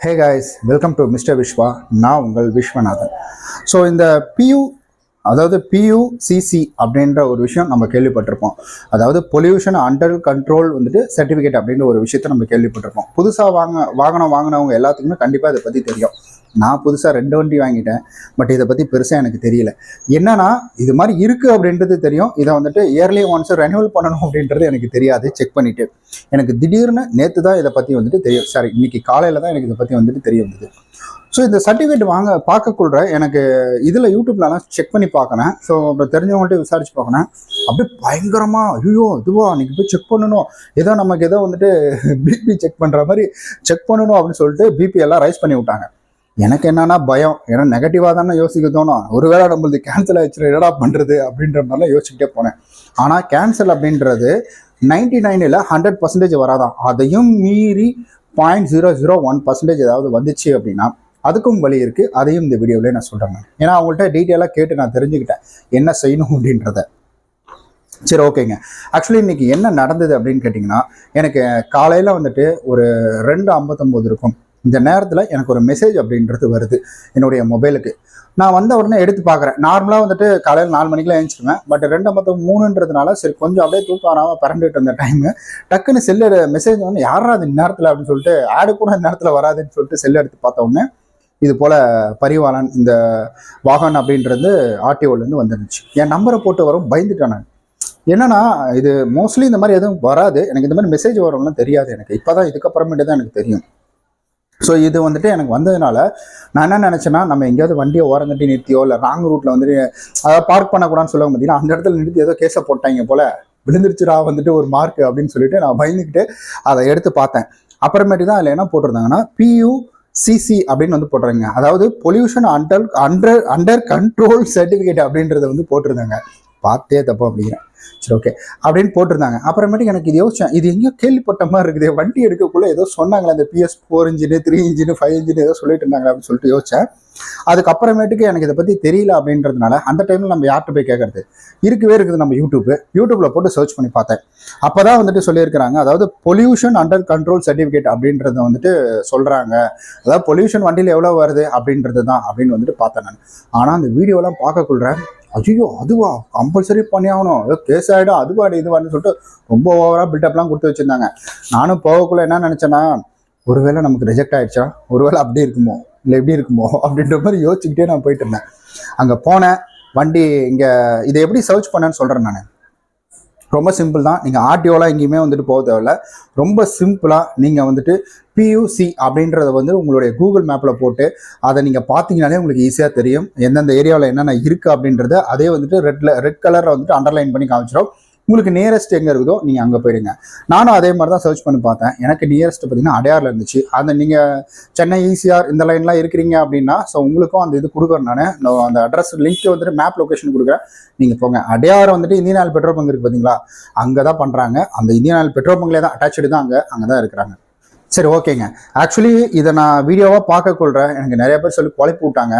Hey guys, welcome to Mr. Vishwa. நான் உங்கள் Viswanathan. So இந்த அதாவது பியூசிசி அப்படின்ற ஒரு விஷயம் நம்ம கேள்விப்பட்டிருப்போம். அதாவது பொல்யூஷன் அண்டர் கண்ட்ரோல் சர்டிஃபிகேட் அப்படின்ற ஒரு விஷயத்த நம்ம கேள்விப்பட்டிருப்போம். புதுசாக வாகனம் வாங்கினவங்க எல்லாத்துக்குமே கண்டிப்பாக இதை பற்றி தெரியும். நான் புதுசாக 2 வண்டி வாங்கிட்டேன். பட் இதை பற்றி பெருசாக எனக்கு தெரியல. என்னன்னா இது மாதிரி இருக்குது அப்படின்றது தெரியும். இதை இயர்லி ஒன்ஸ் ரெனியூவல் பண்ணணும் அப்படின்றது எனக்கு தெரியாது. செக் பண்ணிவிட்டு எனக்கு திடீர்னு நேற்று தான் இதை பற்றி தெரியும். சாரி, இன்னைக்கு காலையில் தான் எனக்கு இதை பற்றி தெரிய வந்தது. ஸோ இந்த சர்டிஃபிகேட் பார்க்கக்குள்ள எனக்கு இதில் யூடியூப்லலாம் செக் பண்ணி பார்க்குறேன். ஸோ அப்புறம் தெரிஞ்சவங்கள்ட்ட விசாரிச்சு பார்க்குறேன். அப்படியே பயங்கரமாக ஐயோ இதுவா நீங்கள் போய் செக் பண்ணணும், நமக்கு பிபி செக் பண்ணுற மாதிரி செக் பண்ணணும் அப்படின்னு சொல்லிட்டு பிபி எல்லாம் ரைஸ் பண்ணி விட்டாங்க. எனக்கு என்னன்னா பயம், ஏன்னா நெகட்டிவாக தானே யோசிக்க தோணும். ஒருவேளை நம்மளுக்கு கேன்சல் ஆயிடுச்சு என்னடா பண்ணுறது அப்படின்ற மாதிரிலாம் யோசிச்சுட்டே போனேன். ஆனால் கேன்சல் அப்படின்றது 99ல் 100% வராதான். அதையும் மீறி 0.001% ஏதாவது வந்துச்சு அப்படின்னா அதுக்கும் வழி இருக்குது. அதையும் இந்த வீடியோவிலே நான் சொல்கிறேன். ஏன்னா அவங்கள்ட்ட டீட்டெயிலாக கேட்டு நான் தெரிஞ்சுக்கிட்டேன் என்ன செய்யணும் அப்படின்றத. சரி, ஓகேங்க. ஆக்சுவலி இன்னைக்கு என்ன நடந்தது அப்படின்னு கேட்டிங்கன்னா, எனக்கு காலையில் ஒரு 2:59 இருக்கும். இந்த நேரத்தில் எனக்கு ஒரு மெசேஜ் அப்படின்றது வருது என்னுடைய மொபைலுக்கு. நான் வந்த உடனே எடுத்து பார்க்குறேன். நார்மலாக காலையில் 4 மணிக்கெலாம் எழுந்திருவேன். பட் 2:53ன்றதுனால சரி கொஞ்சம் அப்படியே தூக்கம் வராமல் பறந்துட்டு இருந்த டைமு டக்குன்னு செல்லு மெசேஜ் யாரா அது இந்நேரத்தில் அப்படின்னு சொல்லிட்டு ஆடு கூட இந்த நேரத்தில் வராதுன்னு சொல்லிட்டு செல்லு எடுத்து பார்த்த உடனே இது போல் பரிவாளன் இந்த வாகன் அப்படின்றது ஆர்டிஓலேருந்து வந்துருந்துச்சு. என் நம்பரை போட்டு வரும். பயந்துட்டேன் நான். என்னன்னா இது மோஸ்ட்லி இந்த மாதிரி எதுவும் வராது. எனக்கு இந்த மாதிரி மெசேஜ் வரும்லாம் தெரியாது. எனக்கு இப்போ தான் இதுக்கப்புறமேட்டு தான் எனக்கு தெரியும். ஸோ இது எனக்கு வந்ததுனால நான் என்ன நினச்சேன்னா, நம்ம எங்கேயாவது வண்டியை ஓரங்கட்டி நிறுத்தியோ இல்லை ராங் ரூட்டில் அதாவது பார்க் பண்ணக்கூடாதுன்னு சொல்லுவாங்க பார்த்தீங்கன்னா, அந்த இடத்துல நிறுத்தி ஏதோ கேஸை போட்டாங்க போல் விழுந்துருச்சுரா ஒரு மார்க் அப்படின்னு சொல்லிட்டு நான் பயந்துக்கிட்டு அதை எடுத்து பார்த்தேன். அப்புறமேட்டு தான் அதில் என்ன போட்டிருந்தாங்கன்னா பியூசிசி அப்படின்னு போட்டுறாங்க. அதாவது பொல்யூஷன் அண்டர் கண்ட்ரோல் சர்டிஃபிகேட் அப்படின்றத போட்டிருந்தாங்க. பார்த்தே தப்பா அப்படிங்கிறேன். சரி, ஓகே அப்படின்னு போட்டிருந்தாங்க. அப்புறமேட்டுக்கு எனக்கு இது யோசிச்சேன், இது எங்கேயோ கேள்விப்பட்ட மாதிரி இருக்குது. வண்டி எடுக்கக்குள்ள ஏதோ சொன்னாங்களே, அந்த PS4 இன்ஜின் 3 இன்ஜின் 5 இன்ஜின் ஏதோ சொல்லிட்டு இருந்தாங்க அப்படின்னு சொல்லிட்டு யோசிச்சேன். அதுக்கப்புறமேட்டுக்கு எனக்கு இதை பற்றி தெரியல அப்படின்றதுனால அந்த டைமில் நம்ம யார்கிட்ட போய் கேட்கறது இருக்குது நம்ம யூடியூப்பில் போட்டு சர்ச் பண்ணி பார்த்தேன். அப்போ தான் சொல்லியிருக்கிறாங்க, அதாவது பொல்யூஷன் அண்டர் கண்ட்ரோல் சர்டிஃபிகேட் அப்படின்றத சொல்கிறாங்க. அதாவது பொல்யூஷன் வண்டியில் எவ்வளோ வருது அப்படின்றது தான் அப்படின்னு பார்த்தேன் நான். ஆனால் அந்த வீடியோலாம் பார்க்கக்குள்ள ஐயோ அதுவா கம்பல்சரி பண்ணி ஆகணும், ஏதோ கேஸ் ஆகிடும், அதுவாடு இதுவாடுன்னு சொல்லிட்டு ரொம்ப ஓவராக பில்டப்லாம் கொடுத்து வச்சுருந்தாங்க. நானும் போகக்குள்ள என்ன நினச்சேன்னா, ஒருவேளை நமக்கு ரிஜெக்ட் ஆகிடுச்சா, ஒருவேளை அப்படி இருக்குமோ இல்லை எப்படி இருக்குமோ அப்படின்ற மாதிரி யோசிச்சுக்கிட்டே நான் போயிட்டு இருந்தேன். அங்கே போனேன். வண்டி இங்கே இதை எப்படி சர்ச் பண்ணேன்னு சொல்கிறேன் நான். ரொம்ப சிம்பிள் தான். நீங்கள் ஆர்டிஓலாம் எங்கேயுமே போக தேவையில்ல. ரொம்ப சிம்பிளாக நீங்கள் பியூசி அப்படின்றத உங்களுடைய கூகுள் மேப்பில் போட்டு அதை நீங்கள் பார்த்தீங்கனாலே உங்களுக்கு ஈஸியாக தெரியும் எந்தெந்த ஏரியாவில் என்னென்ன இருக்குது அப்படின்றத. அதே ரெட் கலரில் அண்டர்லைன் பண்ணி காமிச்சிடும். உங்களுக்கு நியரஸ்ட் எங்கே இருக்குதோ நீங்கள் அங்கே போயிடுங்க. நானும் அதே மாதிரி தான் சர்ச் பண்ணி பார்த்தேன். எனக்கு நியரஸ்ட் பார்த்தீங்கன்னா அடையாரில் இருந்துச்சு. அந்த நீங்கள் சென்னை ECR இந்த லைன்லாம் இருக்கிறீங்க அப்படின்னா ஸோ உங்களுக்கும் அந்த இது கொடுக்குறேன். நான் அந்த அட்ரஸ் லிங்க் மேப் லொக்கேஷன் கொடுக்குறேன். நீங்கள் போங்க. Adyar Indian oil petrol bunk இருக்குது பார்த்தீங்களா, அங்கே தான் பண்ணுறாங்க. அந்த இந்தியன் ஆயில் பெட்ரோல் பங்க்லேயே தான் அட்டாச்சு தான் அங்கே தான் இருக்கிறாங்க. சரி, ஓகேங்க. ஆக்சுவலி இதை நான் வீடியோவாக பார்க்கக்கொள்கிறேன். எனக்கு நிறைய பேர் சொல்லி குழப்பி விட்டாங்க.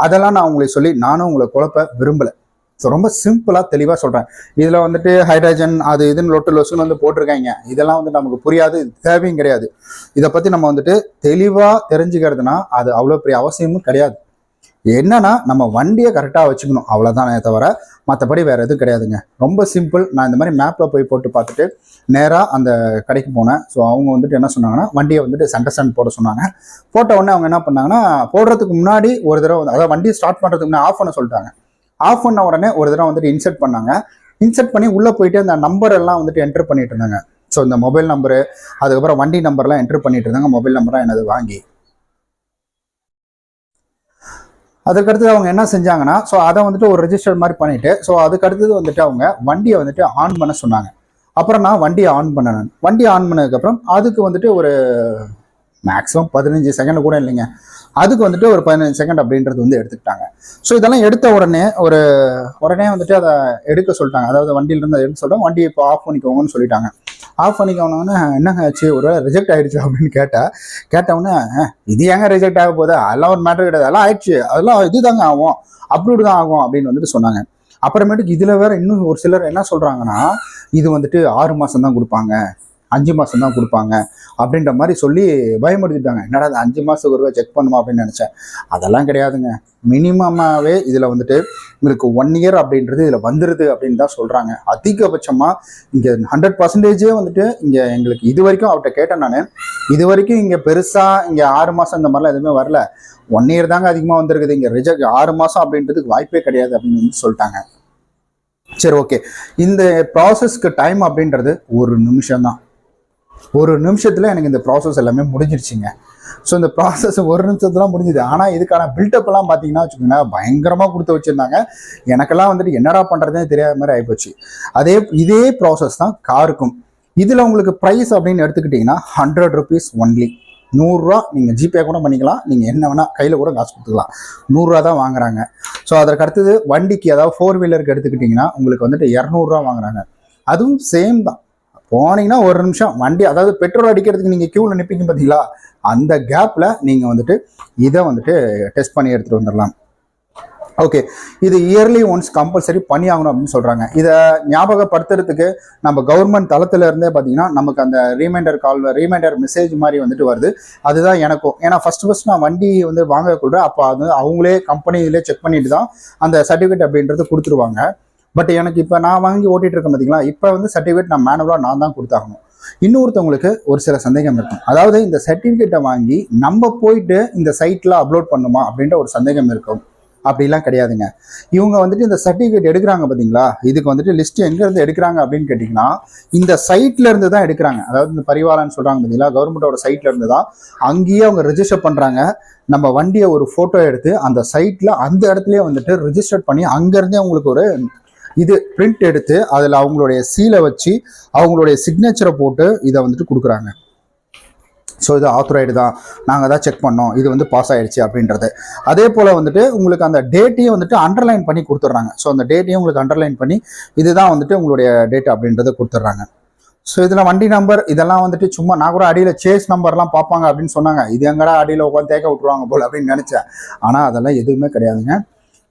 அதெல்லாம் நான் உங்களுக்கு சொல்லி நானும் உங்களை குழப்ப விரும்பலை. ஸோ ரொம்ப சிம்பிளாக தெளிவாக சொல்கிறேன். இதில் ஹைட்ரஜன் அது இதுன்னு லொசுன்னு போட்டிருக்காங்க. இதெல்லாம் நமக்கு புரியாது, தேவையும் கிடையாது. இதை பற்றி நம்ம தெளிவாக தெரிஞ்சுக்கிறதுனா அது அவ்வளோ பெரிய அவசியமும் கிடையாது. என்னன்னா நம்ம வண்டியை கரெக்டாக வச்சுக்கணும், அவ்வளோதானே தவிர மற்றபடி வேறு எதுவும் கிடையாதுங்க. ரொம்ப சிம்பிள். நான் இந்த மாதிரி மேப்பில் போய் போட்டு பார்த்துட்டு நேராக அந்த கடைக்கு போனேன். ஸோ அவங்க என்ன சொன்னாங்கன்னா, வண்டியை சென்டர் போட சொன்னாங்க. போட்ட உடனே அவங்க என்ன பண்ணாங்கன்னா, போடுறதுக்கு முன்னாடி ஒரு தடவை அதாவது வண்டியை ஸ்டார்ட் பண்ணுறதுக்கு முன்னாடி ஆஃப் பண்ண சொல்லிட்டாங்க. ஆஃப் பண்ண உடனே ஒரு தடவை இன்சர்ட் பண்ணாங்க. இன்சர்ட் பண்ணி உள்ளே போயிட்டு அந்த நம்பர் எல்லாம் என்டர் பண்ணிட்டு இருந்தாங்க. ஸோ இந்த மொபைல் நம்பரு, அதுக்கப்புறம் வண்டி நம்பர்லாம் என்டர் பண்ணிட்டு இருந்தாங்க. மொபைல் நம்பர்லாம் என்னது வாங்கி அதுக்கடுத்து அவங்க என்ன செஞ்சாங்கன்னா, ஸோ அதை ஒரு ரெஜிஸ்டர் மாதிரி பண்ணிட்டு ஸோ அதுக்கடுத்தது அவங்க வண்டியை ஆன் பண்ண சொன்னாங்க. அப்புறம் நான் வண்டியை ஆன் பண்ணேன். வண்டி ஆன் பண்ணதுக்கப்புறம் அதுக்கு ஒரு மேக்ஸிமம் 15 செகண்ட் கூட இல்லைங்க, அதுக்கு ஒரு 15 செகண்ட் அப்படின்றது எடுத்துக்கிட்டாங்க. ஸோ இதெல்லாம் எடுத்த உடனே உடனே அதை எடுக்க சொல்லிட்டாங்க. அதாவது வண்டியிலிருந்து எடுக்க சொல்லிட்டாங்க. வண்டியை இப்போ ஆஃப் பண்ணிக்கோங்கன்னு சொல்லிட்டாங்க. ஆஃப் பண்ணிக்கோங்கன்னா என்னங்க ஆச்சு, ஒருவேளை ரிஜெக்ட் ஆகிடுச்சு அப்படின்னு கேட்டவுடனே இது ஏங்க ரிஜெக்ட் ஆக போகுது, அதெல்லாம் ஒரு மேட்டர் கிடையாது, அதெல்லாம் ஆயிடுச்சு, அதெல்லாம் இது தாங்க ஆகும், அப்ரூவ்டு தான் ஆகும் அப்படின்னு சொன்னாங்க. அப்புறமேட்டுக்கு இதில் வேற இன்னும் ஒரு சிலர் என்ன சொல்கிறாங்கன்னா, இது 6 மாதம் தான் கொடுப்பாங்க, 5 மாதம் தான் கொடுப்பாங்க அப்படின்ற மாதிரி சொல்லி பயமுறுத்திட்டாங்க. என்னடா அது 5 மாதத்துக்கு ஒருவா செக் பண்ணுமா அப்படின்னு நினச்சேன். அதெல்லாம் கிடையாதுங்க. மினிமமாகவே இதில் வந்துட்டு உங்களுக்கு 1 இயர் அப்படின்றது இதில் வந்துடுது அப்படின்னு தான் சொல்கிறாங்க. அதிகபட்சமாக இங்கே 100% வந்துட்டு இங்கே எங்களுக்கு இது வரைக்கும் அவர்கிட்ட கேட்டேன் நான். இது வரைக்கும் இங்கே பெருசாக இங்கே 6 மாதம் இந்த மாதிரிலாம் எதுவுமே வரல. 1 இயர் தாங்க அதிகமாக வந்திருக்குது. இங்கே ரிஜெக்ட் 6 மாதம் அப்படின்றதுக்கு வாய்ப்பே கிடையாது அப்படின்னு வந்து சொல்லிட்டாங்க. சரி, ஓகே. இந்த ப்ராசஸ்க்கு டைம் அப்படின்றது 1 நிமிஷம் தான். 1 நிமிஷத்தில் எனக்கு இந்த ப்ராசஸ் எல்லாமே முடிஞ்சிருச்சுங்க. ஸோ இந்த ப்ராசஸ் 1 நிமிஷத்துலாம் முடிஞ்சுது. ஆனால் இதுக்கான பில்டப் எல்லாம் பார்த்தீங்கன்னா வச்சுக்கோங்களேன், பயங்கரமாக கொடுத்து வச்சுருந்தாங்க. எனக்கெல்லாம் வந்துட்டு என்னடா பண்ணுறதுனே தெரியாத மாதிரி ஆகிப்போச்சு. இதே ப்ராசஸ் தான் காருக்கும். இதில் உங்களுக்கு ப்ரைஸ் அப்படின்னு எடுத்துக்கிட்டிங்கன்னா 100 rupees ஒன்லி. 100 ரூபா நீங்கள் ஜிபே கூட பண்ணிக்கலாம். நீங்கள் என்ன வேணால் கையில் கூட காசு கொடுத்துக்கலாம். 100 ரூபா தான் வாங்குறாங்க. ஸோ அதற்கு அடுத்தது வண்டிக்கு, அதாவது 4 வீலருக்கு எடுத்துக்கிட்டிங்கன்னா உங்களுக்கு வந்துட்டு 200 ரூபா வாங்குறாங்க. அதுவும் சேம் தான். போனீங்கன்னா 1 நிமிஷம் வண்டி, அதாவது பெட்ரோல் அடிக்கிறதுக்கு நீங்கள் க்யூவில் நிற்பீங்க பார்த்தீங்களா, அந்த கேப்பில் நீங்கள் வந்துட்டு இதை வந்துட்டு டெஸ்ட் பண்ணி எடுத்துகிட்டு வந்துடலாம். ஓகே, இது இயர்லி ஒன்ஸ் கம்பல்சரி பண்ணி ஆகணும் அப்படின்னு சொல்கிறாங்க. இதை ஞாபகப்படுத்துறதுக்கு நம்ம கவர்மெண்ட் தளத்தில் இருந்தே பார்த்தீங்கன்னா நமக்கு அந்த ரீமைண்டர் மெசேஜ் மாதிரி வந்துட்டு வருது. அதுதான் எனக்கும். ஏன்னா ஃபர்ஸ்ட் நான் வண்டி வந்து வாங்கக்கூட அப்போ அது அவங்களே கம்பெனியிலே செக் பண்ணிட்டு தான் அந்த சர்டிஃபிகேட் அப்படின்றது கொடுத்துருவாங்க. பட் எனக்கு இப்போ நான் வாங்கி ஓட்டிகிட்டு இருக்கேன் பார்த்தீங்களா, இப்போ வந்து சர்டிஃபிகேட் நான் மேனுவலாக நான் தான் கொடுத்தாகணும். இன்னொருத்தவங்களுக்கு ஒரு சில சந்தேகம் இருக்கும். அதாவது இந்த சர்டிஃபிகேட்டை வாங்கி நம்ம போயிட்டு இந்த சைட்டில் அப்லோட் பண்ணுமா அப்படின்ற ஒரு சந்தேகம் இருக்கும். அப்படிலாம் கிடையாதுங்க. இவங்க வந்துட்டு இந்த சர்டிஃபிகேட் எடுக்கிறாங்க பார்த்தீங்களா, இதுக்கு வந்துட்டு லிஸ்ட் எங்கேருந்து எடுக்கிறாங்க அப்படின்னு கேட்டிங்கன்னா இந்த சைட்ல இருந்து தான் எடுக்கிறாங்க. அதாவது இந்த பரிவாரன்னு சொல்கிறாங்க பார்த்தீங்களா, கவர்மெண்டோட சைட்ல இருந்து தான் அங்கேயே அவங்க ரெஜிஸ்டர் பண்ணுறாங்க. நம்ம வண்டியை ஒரு ஃபோட்டோ எடுத்து அந்த சைட்டில் அந்த இடத்துலயே வந்துட்டு ரெஜிஸ்டர் பண்ணி அங்கேருந்தே அவங்களுக்கு ஒரு இது பிரிண்ட் எடுத்து அதில் அவங்களுடைய சீலை வச்சு அவங்களுடைய சிக்னேச்சரை போட்டு இதை வந்துட்டு கொடுக்குறாங்க. ஸோ இது ஆத்தரைடு தான், நாங்கள் தான் செக் பண்ணோம், இது வந்து பாஸ் ஆகிடுச்சு அப்படின்றது. அதே போல் வந்துட்டு உங்களுக்கு அந்த டேட்டையும் வந்துட்டு அண்டர்லைன் பண்ணி கொடுத்துட்றாங்க. ஸோ அந்த டேட்டையும் உங்களுக்கு அண்டர்லைன் பண்ணி இதுதான் வந்துட்டு உங்களுடைய டேட் அப்படின்றத கொடுத்துட்றாங்க. ஸோ இதில் வண்டி நம்பர் இதெல்லாம் வந்துட்டு சும்மா நான் கூட அடியில் சேஸ் நம்பர்லாம் பார்ப்பாங்க அப்படின்னு சொன்னாங்க. இது எங்கடா அடியில் உட்காந்து தேக்க விட்டுருவாங்க போல் அப்படின்னு நினச்சேன். ஆனால் அதெல்லாம் எதுவுமே கிடையாதுங்க.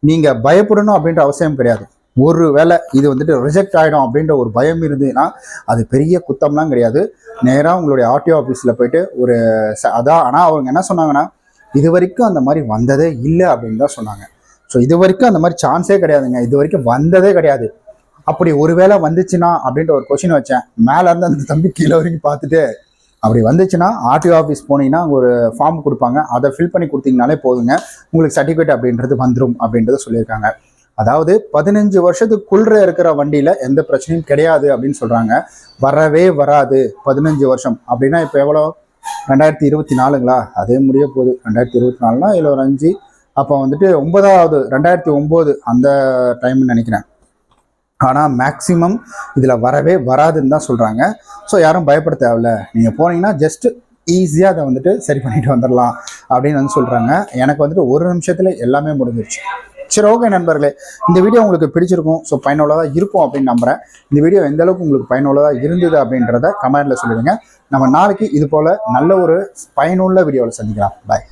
நீங்கள் பயப்படணும் அப்படின்ற அவசியம் கிடையாது. ஒரு வேளை இது வந்துட்டு ரிஜெக்ட் ஆகிடும் அப்படின்ற ஒரு பயம் இருந்ததுன்னா அது பெரிய குத்தம்லாம் கிடையாது. நேராக உங்களுடைய ஆர்டிஓ ஆஃபீஸில் போயிட்டு அதான். ஆனால் அவங்க என்ன சொன்னாங்கன்னா இது வரைக்கும் அந்த மாதிரி வந்ததே இல்லை அப்படின்னு தான் சொன்னாங்க. ஸோ இது வரைக்கும் அந்த மாதிரி சான்ஸே கிடையாதுங்க. இது வரைக்கும் வந்ததே கிடையாது. அப்படி ஒரு வேளை வந்துச்சுன்னா அப்படின்ற ஒரு கொஷின் வச்சேன். மேலேருந்து அந்த தம்பி கீழே வரைக்கும் பார்த்துட்டு அப்படி வந்துச்சுன்னா ஆர்டிஓ ஆஃபீஸ் போனீங்கன்னா அங்கே ஒரு ஃபார்ம் கொடுப்பாங்க. அதை ஃபில் பண்ணி கொடுத்தீங்கனாலே போதுங்க, உங்களுக்கு சர்டிஃபிகேட் அப்படின்றது வந்துடும் அப்படின்றத சொல்லியிருக்காங்க. அதாவது 15 வருஷத்துக்குள்ள இருக்கிற வண்டியில் எந்த பிரச்சனையும் கிடையாது அப்படின்னு சொல்கிறாங்க. வரவே வராது 15 வருஷம் அப்படின்னா இப்போ எவ்வளோ 2024ங்களா, அதே முடிய போகுது. 2024னா இதில் ஒரு 5, அப்போ வந்துட்டு 9வது 2009 அந்த டைம்னு நினைக்கிறேன். ஆனால் மேக்ஸிமம் இதில் வரவே வராதுன்னு தான் சொல்கிறாங்க. ஸோ யாரும் பயப்பட தேவையில்ல, நீங்கள் போனீங்கன்னா ஜஸ்ட்டு ஈஸியாக அதை வந்துட்டு சரி பண்ணிட்டு வந்துடலாம் அப்படின்னு வந்து சொல்கிறாங்க. எனக்கு வந்துட்டு 1 நிமிஷத்தில் எல்லாமே முடிஞ்சிருச்சு. சரி, ஓகே நண்பர்களே, இந்த வீடியோ உங்களுக்கு பிடிச்சிருக்கும். ஸோ பயனுள்ளதாக இருக்கும் அப்படின்னு நம்புகிறேன். இந்த வீடியோ எந்த அளவுக்கு உங்களுக்கு பயனுள்ளதாக இருந்தது அப்படின்றத கமெண்ட்டில் சொல்லிடுங்க. நம்ம நாளைக்கு இது போல் நல்ல ஒரு பயனுள்ள வீடியோவில் சந்திக்கலாம். பாய்.